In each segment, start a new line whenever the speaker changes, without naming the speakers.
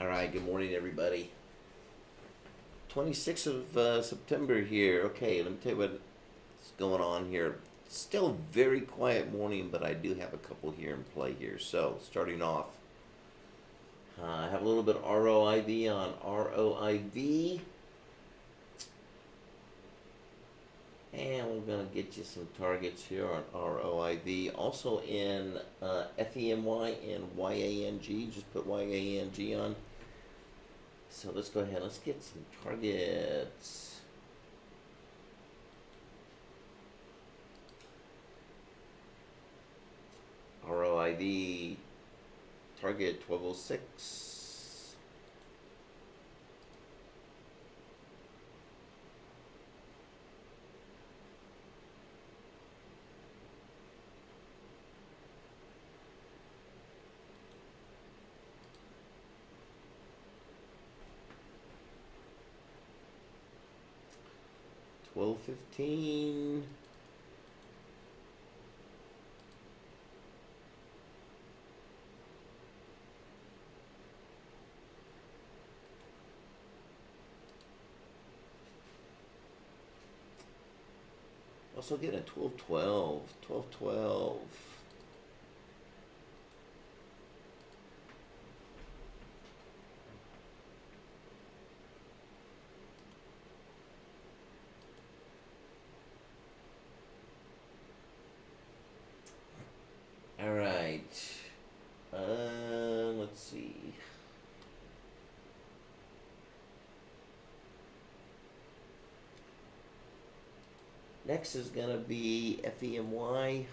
All right, good morning, everybody. 26th of September here. Okay, let me tell you what's going on here. Still very quiet morning, but I do have a couple here in play here. So, starting off, I have a little bit of ROIV on ROIV. And we're going to get you some targets here on ROIV. Also in FEMY and YANG. Just put YANG on. So let's go ahead. Let's get some targets. ROIV target 1206. $12.15. Also get a 12.12. 12.12. All right. Let's see. Next is gonna be FEMY.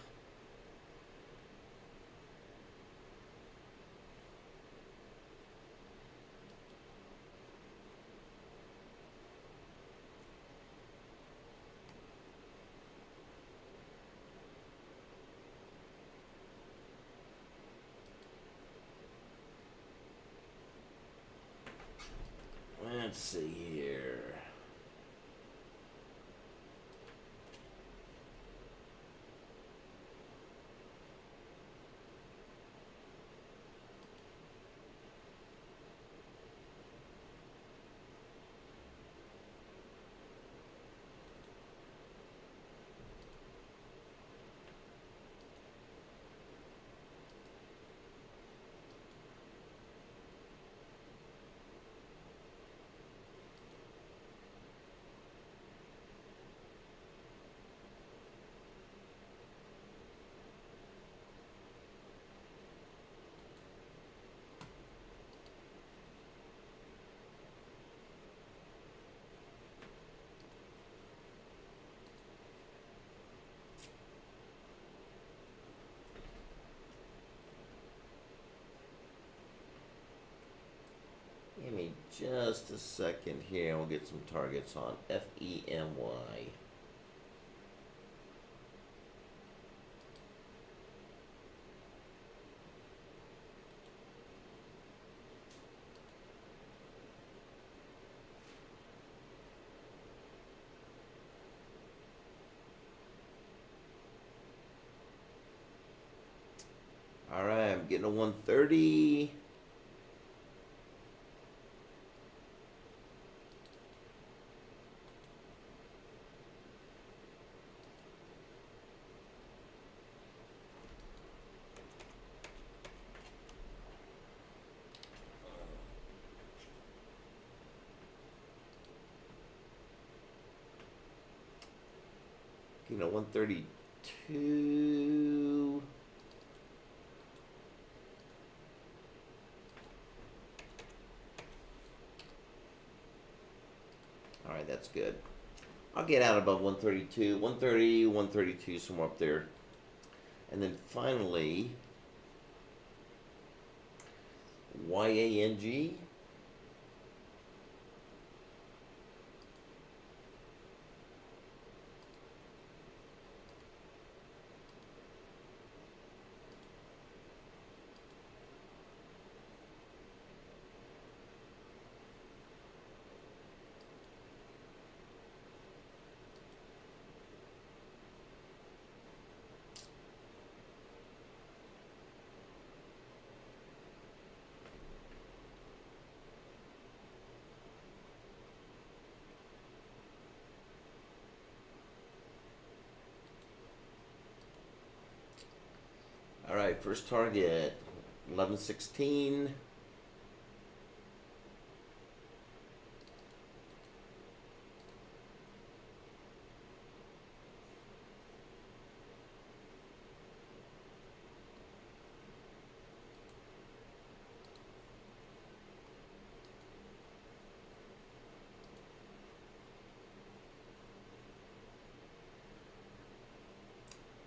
just a second here. We'll get some targets on FEMY. All right, I'm getting a 130. Getting a 132. All right, that's good. I'll get out above 132, 130, 132, somewhere up there. And then finally, YANG. All right, first target, 1116.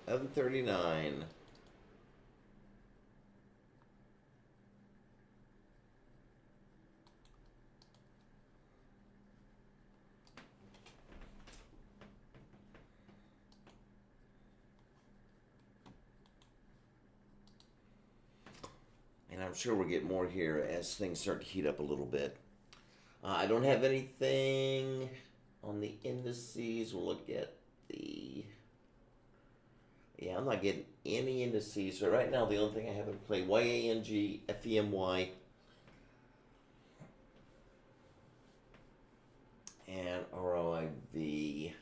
$11.39. And I'm sure we'll get more here as things start to heat up a little bit. I don't have anything on the indices. We'll look at the... Yeah, I'm not getting any indices. So right now, the only thing I have in play, YANG, FEMY, and ROIV.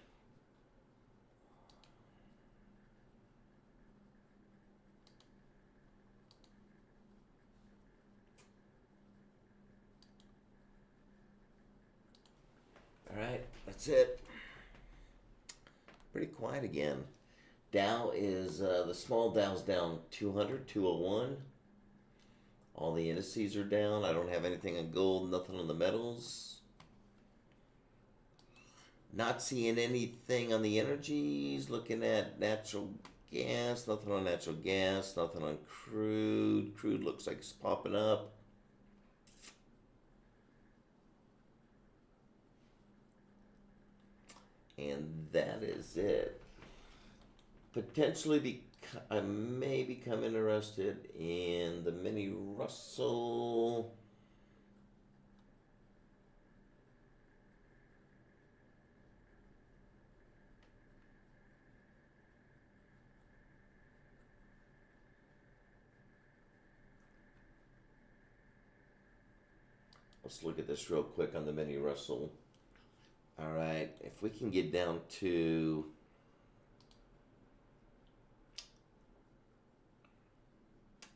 All right, that's it. Pretty quiet again. Dow is, the small Dow's down 200, 201. All the indices are down. I don't have anything on gold, nothing on the metals. Not seeing anything on the energies. Looking at natural gas, nothing on natural gas, nothing on crude. Crude looks like it's popping up. And that is it. Potentially, I may become interested in the mini Russell. Let's look at this real quick on the mini Russell. All right, if we can get down to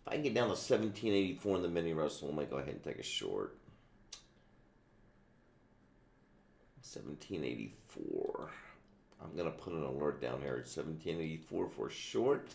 if I can get down to 1784 in the mini Russell, I might go ahead and take a short. 1784. I'm gonna put an alert down here at 1784 for short.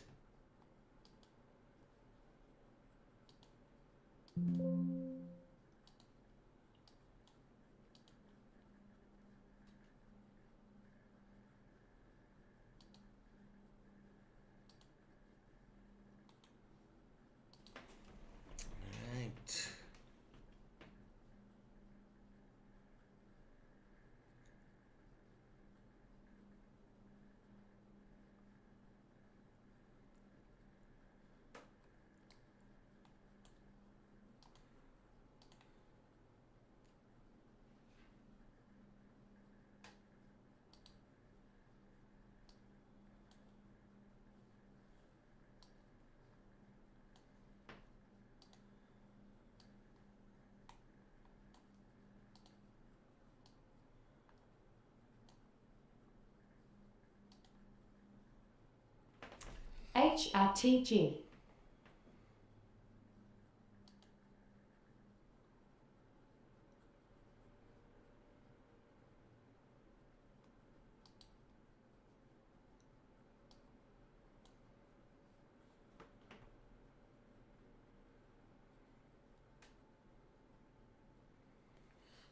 HRTG.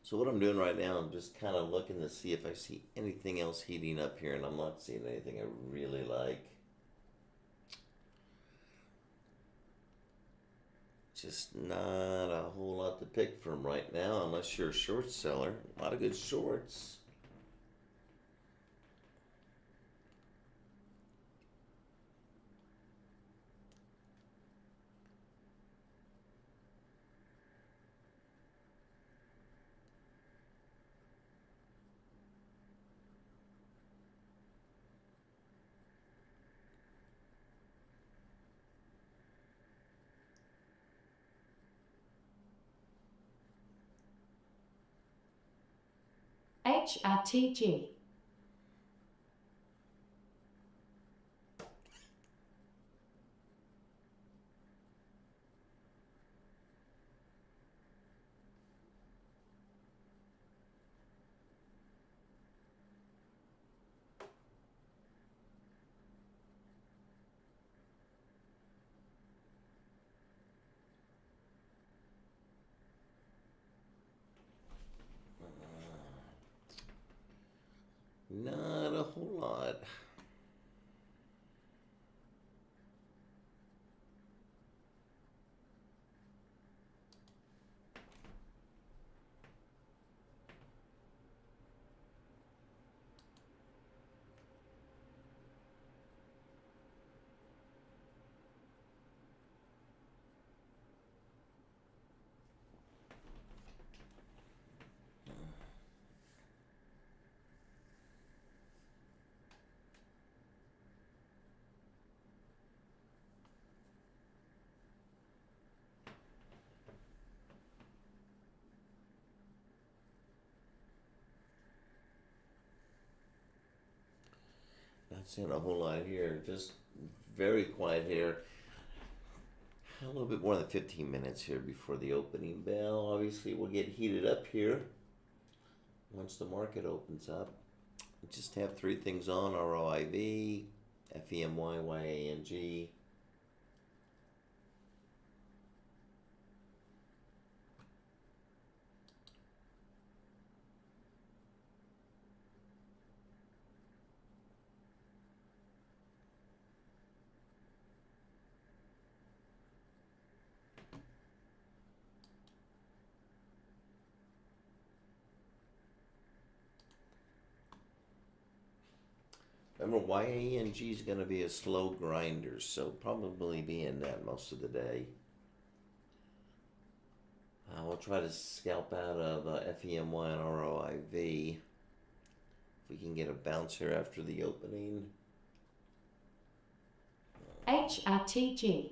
So what I'm doing right now, I'm just kind of looking to see if I see anything else heating up here, and I'm not seeing anything I really like. Just not a whole lot to pick from right now, unless you're a short seller. A lot of good shorts.
HRTG.
Not a whole lot. Not seeing a whole lot here. Just very quiet here. A little bit more than 15 minutes here before the opening bell. Obviously, we'll get heated up here once the market opens up. We just have three things on: ROIV, FEMY, YANG. Remember, YANG is going to be a slow grinder, so probably be in that most of the day. We'll try to scalp out of FEMY and ROIV. If we can get a bounce here after the opening.
HRTG.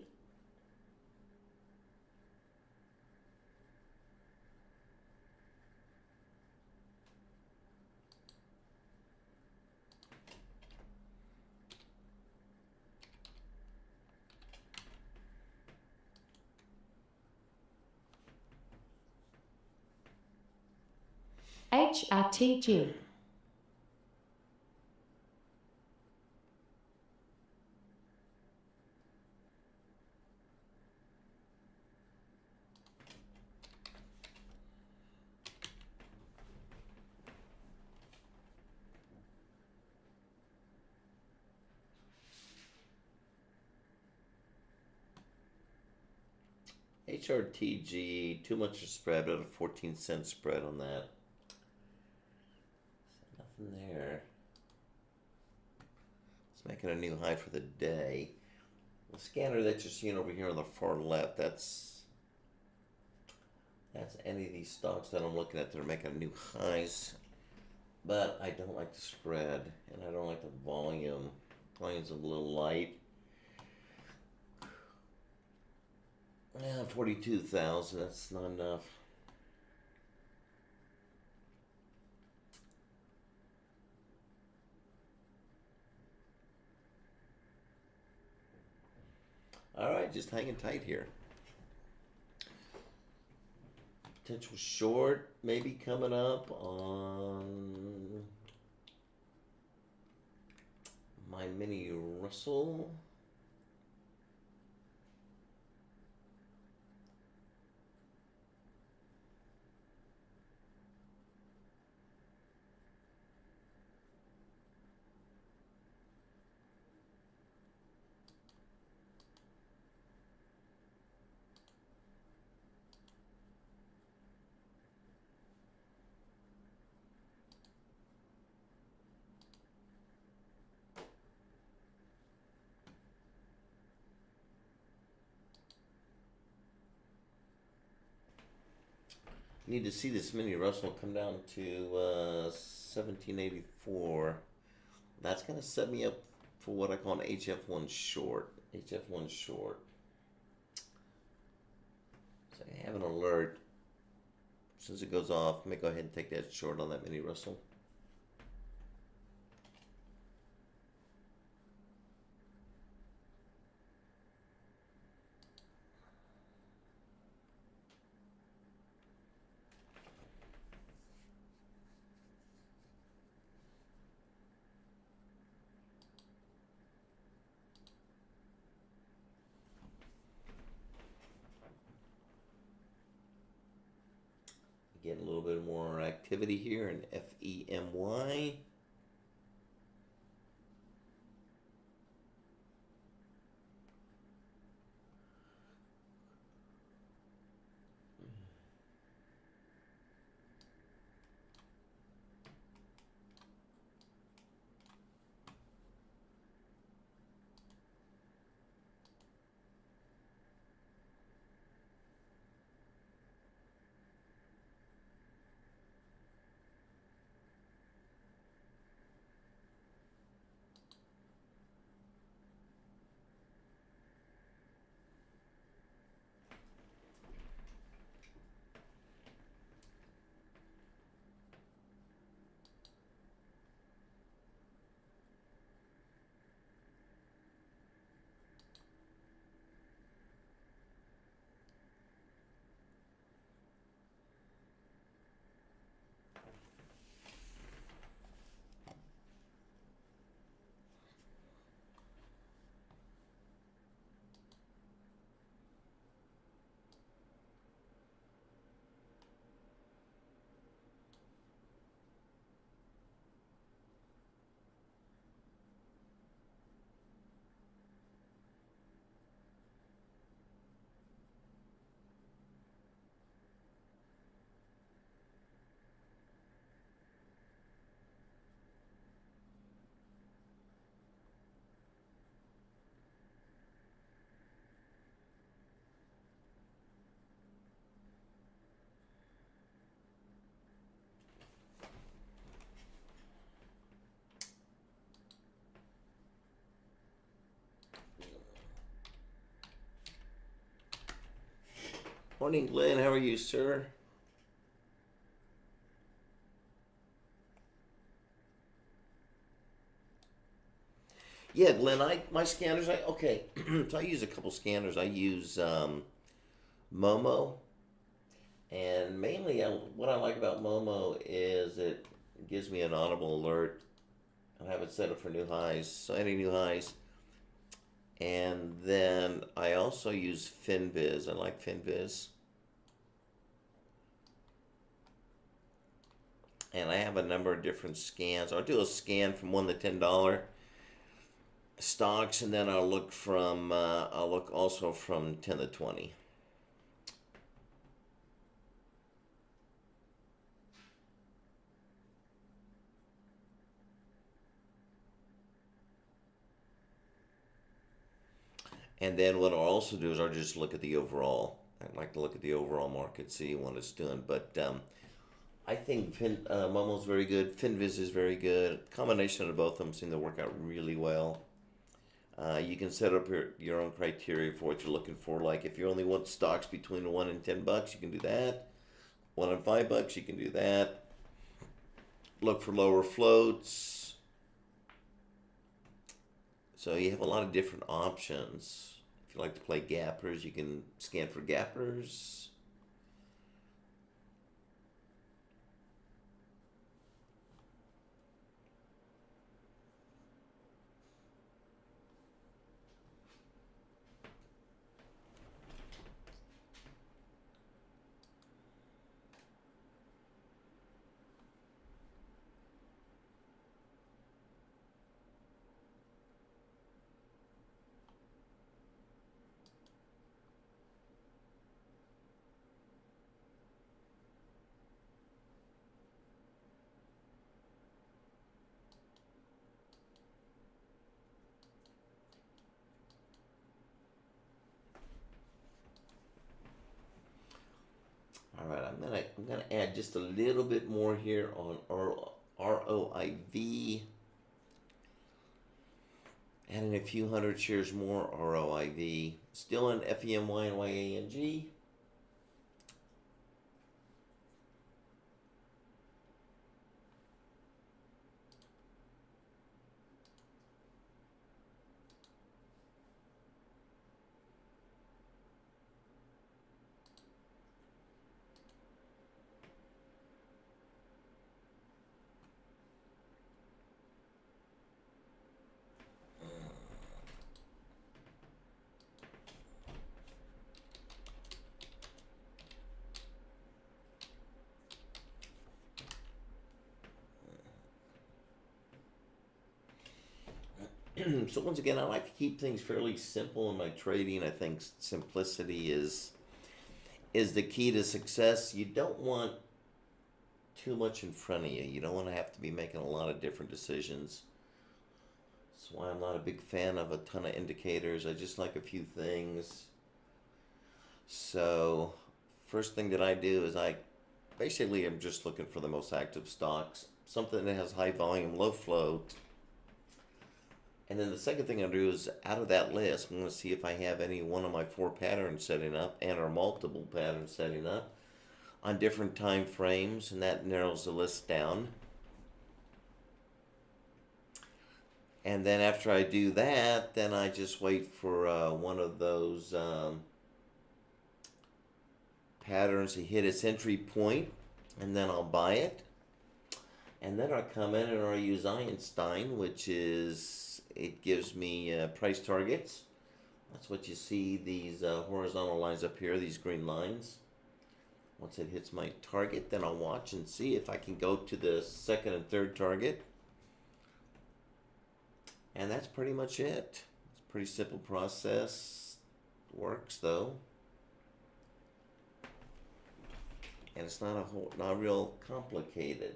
HRTG.
HRTG, too much a spread, about a 14-cent spread on that. So nothing there. It's making a new high for the day. The scanner that you're seeing over here on the far left, that's any of these stocks that I'm looking at that are making new highs. But I don't like the spread, and I don't like the volume. Volume's a little light. Yeah, 42,000, that's not enough. All right, just hanging tight here. Potential short maybe coming up on my mini Russell. Need to see this mini Russell come down to 1784. That's gonna set me up for what I call an HF1 short. HF1 short. So I have an alert. As soon as it goes off, I'm gonna go ahead and take that short on that mini Russell. Get a little bit more activity here in FEMY. Morning, Glenn. How are you, sir? Yeah, Glenn. My scanners. Okay. So I use a couple scanners. I use Momo, and mainly what I like about Momo is it gives me an audible alert. I have it set up for new highs, so any new highs. And then I also use FinViz. I like FinViz. And I have a number of different scans. I'll do a scan from $1 to $10 stocks, and then I'll look also from 10 to 20. And then what I'll also do is I'll just look at the overall. I'd like to look at the overall market, see what it's doing. But I think Momo's very good. FinViz is very good. Combination of both of them seem to work out really well. You can set up your own criteria for what you're looking for. Like if you only want stocks between $1 and $10, you can do that. $1 and $5, you can do that. Look for lower floats. So you have a lot of different options If you like to play gappers, you can scan for gappers. All right, I'm gonna add just a little bit more here on ROIV, adding a few hundred shares more ROIV, still in FEMY and YANG. So once again, I like to keep things fairly simple in my trading. I think simplicity is the key to success. You don't want too much in front of you. You don't want to have to be making a lot of different decisions. That's why I'm not a big fan of a ton of indicators. I just like a few things. So first thing that I do is I basically am just looking for the most active stocks, something that has high volume, low float. And then the second thing I do is out of that list, I'm going to see if I have any one of my 4 patterns setting up and or multiple patterns setting up on different time frames, and that narrows the list down. And then after I do that, then I just wait for one of those patterns to hit its entry point, and then I'll buy it. And then I come in and I use Einstein, which is, it gives me price targets. That's what you see, these horizontal lines up here, these green lines. Once it hits my target, then I'll watch and see if I can go to the second and third target. And that's pretty much it. It's a pretty simple process. Works though. And it's not real complicated.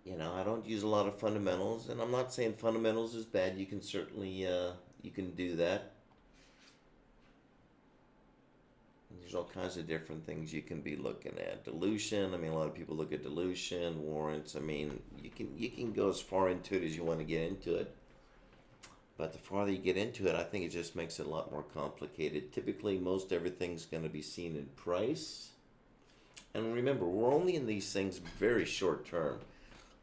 You know, I don't use a lot of fundamentals, and I'm not saying fundamentals is bad. You can certainly, you can do that. And there's all kinds of different things you can be looking at. Dilution, I mean, a lot of people look at dilution, warrants. I mean, you can go as far into it as you want to get into it. But the farther you get into it, I think it just makes it a lot more complicated. Typically, most everything's going to be seen in price. And remember, we're only in these things very short term.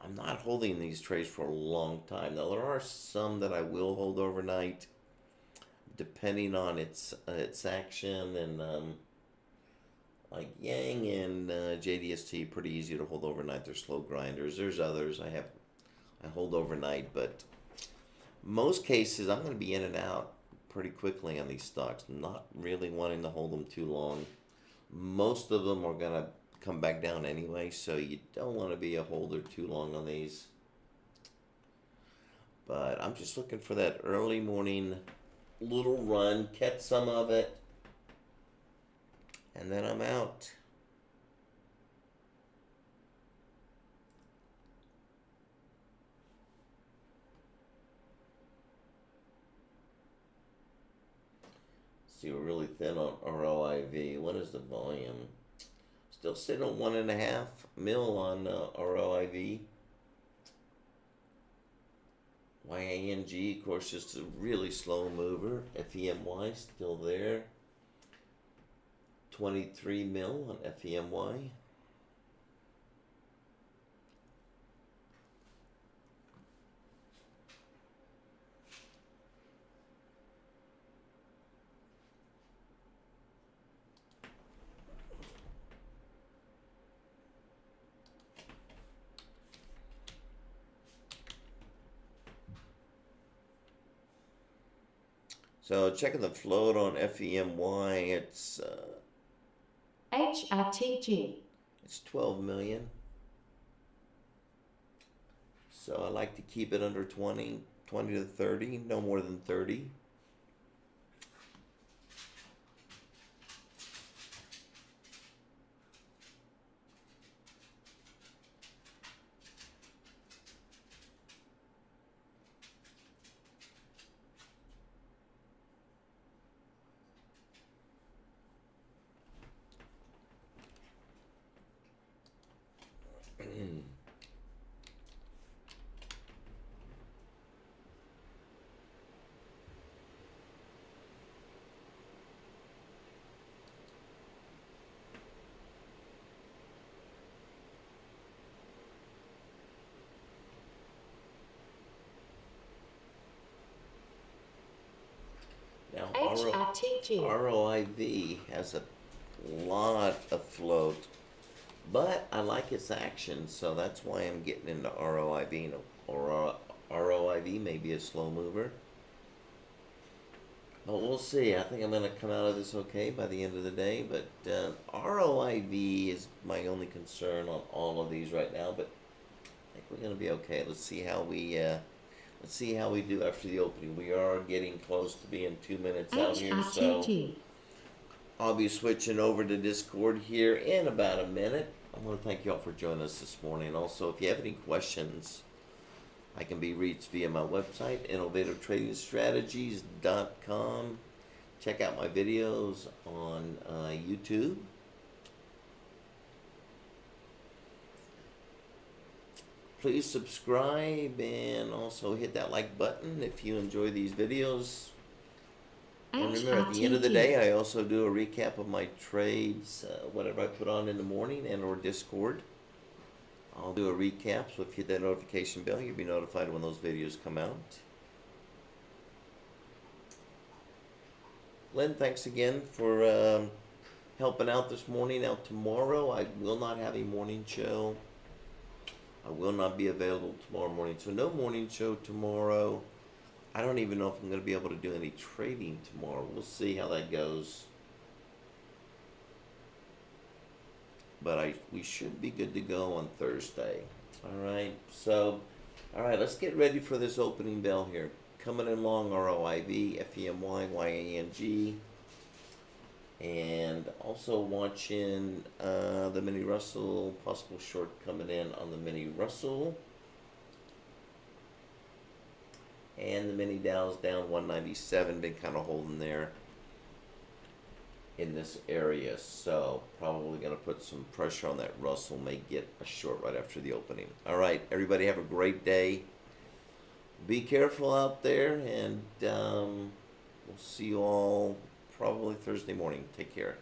I'm not holding these trades for a long time. Now, there are some that I will hold overnight, depending on its action. And like Yang and JDST, pretty easy to hold overnight. They're slow grinders. There's others I hold overnight, but most cases I'm going to be in and out pretty quickly on these stocks. Not really wanting to hold them too long. Most of them are going to come back down anyway, so you don't want to be a holder too long on these. But I'm just looking for that early morning little run, catch some of it, and then I'm out. See, we're really thin on ROIV. What is the volume? Still sitting on 1.5 mil on ROIV. YANG, of course, just a really slow mover. FEMY still there. 23 mil on FEMY. So checking the float on FEMY,
HRTG.
it's 12 million. So I like to keep it under 20, 20 to 30, no more than 30. Now,
HRTG.
ROIV has a lot of float, but I like its action, so that's why I'm getting into ROIV. Or ROIV may be a slow mover, but we'll see. I think I'm going to come out of this okay by the end of the day, but ROIV is my only concern on all of these right now, but I think we're going to be okay. Let's see how we do after the opening. We are getting close to being 2 minutes out here, so
HRTG.
I'll be switching over to Discord here in about a minute. I want to thank you all for joining us this morning. Also, if you have any questions, I can be reached via my website, innovativetradingstrategies.com. Check out my videos on YouTube. Please subscribe and also hit that like button if you enjoy these videos. And remember, at the end of the day, I also do a recap of my trades, whatever I put on in the morning and or Discord. I'll do a recap, so if you hit that notification bell, you'll be notified when those videos come out. Glenn, thanks again for helping out this morning. Now, tomorrow, I will not have a morning show. I will not be available tomorrow morning, so no morning show tomorrow. I don't even know if I'm going to be able to do any trading tomorrow. We'll see how that goes. But we should be good to go on Thursday. All right, let's get ready for this opening bell here. Coming in long, ROIV, FEMY, YANG. And also watching the mini Russell, possible short coming in on the mini Russell. And the mini Dow's down 197, been kind of holding there in this area. So probably going to put some pressure on that Russell, may get a short right after the opening. All right, everybody have a great day. Be careful out there, and we'll see you all probably Thursday morning. Take care.